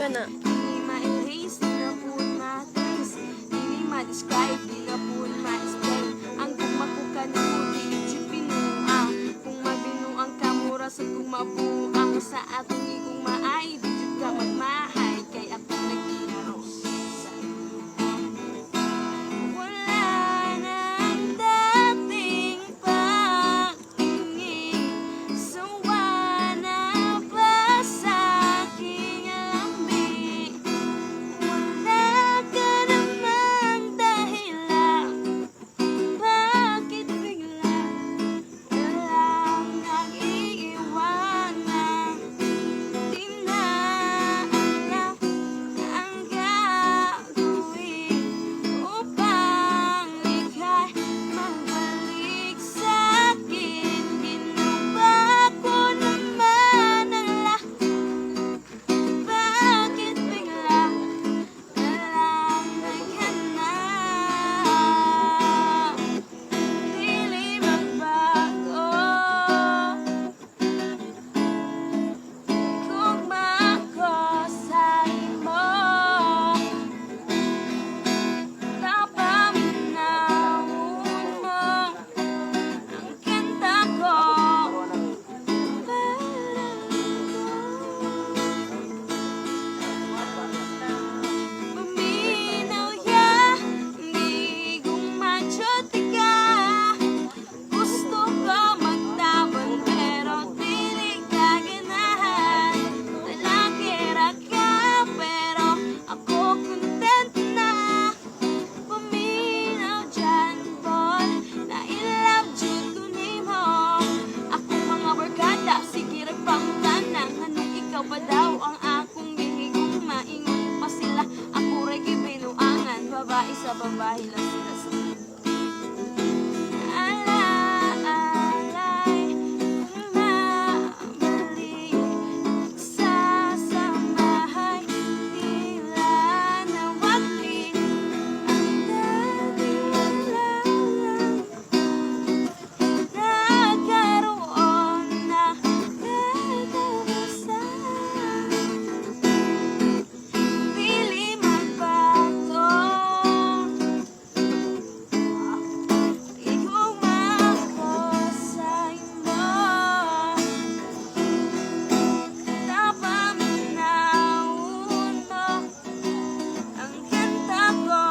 gana. Dili ma-erase, di na po ma-trace. Dili ma-describe, di na po ma-explain. Ang kumakukan mo, dili siya pinuang. Kung mabinuang ka, mura sa kumabuang. Sa atong igong maay, di siya ka magmahay. Kay ako nag-iros sa iyo. Wala nang dating pag-ingin. Sawa na ba sa aking lambing? Wala ka namang dahilan. Bakit bigla na lang nag-iiwanan? Di na alam ang gagawin upang ika'y mabalik sa'kin. Ginawa ko naman ang lahat. Bakit bigla na lang naghanap? Dili magbago. Gugma ko sa imo. Napaminahon mo ang kanta ko. Paminaw ya, hindi gumadyoti ka. Gusto ko magtabon pero dili ka ganahan. Talakira ka pero ako content na. Paminaw dyan, boy, na ilove jud ko nimo. Ako mga barkada, sige rin pangutanan. Anong ikaw ba daw ang akong gihigong maingon pa sila? Ako rin gibinuangan, babae sa babae lang sila sa alay, kung mabalik sasamahay, tila nawaglit ang dating lang. Nagkaroon na katapusan. Dili magbago. Igugma ko sa imo. Napaminahon mo ang kanta ko.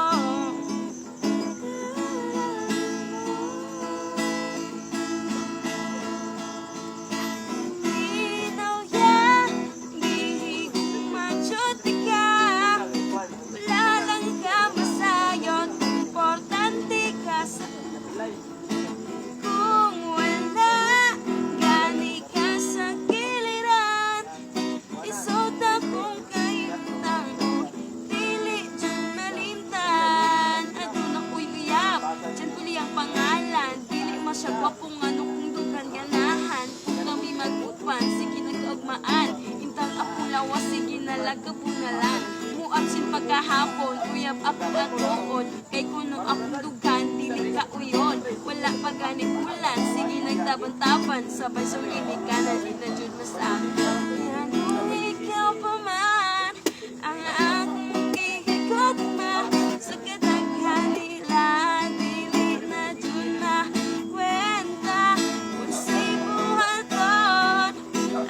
Paminaw ya, hindi gumadyoti ka. Wala lang ka masayon, importante ka sa kung wala gani ka sa giliran. Isot akong kahimtang dili dyan malimtan. Aduna ko'y uyab, dyan ko liyang pangalan. Dili masyagwapong ano kung dugan ganahan. Kung kami mag-upan, sige nag-augmaan. Intang ako lawas, sige nalagabunalan. Muabsin pagkahapon, uyab ako atuon. Kay kuno akong dugan, dili ka uyon. Wala pa ganit ulan, sige nagtaban-taban. Sabay sumili ka na, di na jud masabi. Yan kung ikaw pa man ang akong gihigugma. Sa kadaghan nila, dili na jud makwenta. Kung sa'y buhaton,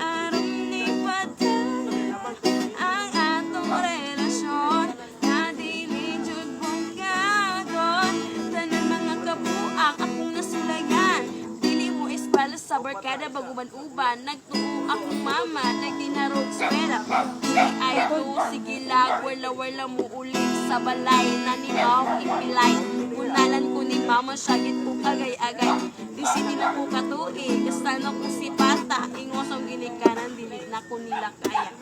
aron ni padala ang atong relasyon. Na dili jud bungkagon. Tanan mga kabuang akong nasulayan. Dili mo espala sa barkada baguban-uban. Nagtuo akong mama, nagdinarog swela. Dili ay to, sige lag, wala-wala mo ulit sa balay. Nanimaw ipilay. Unalan ko ni mama, syagit ko agay-agay. Di sini na ko katui, kasano ko si pata. Ingosong ginikanan, dili na ko nila kaya.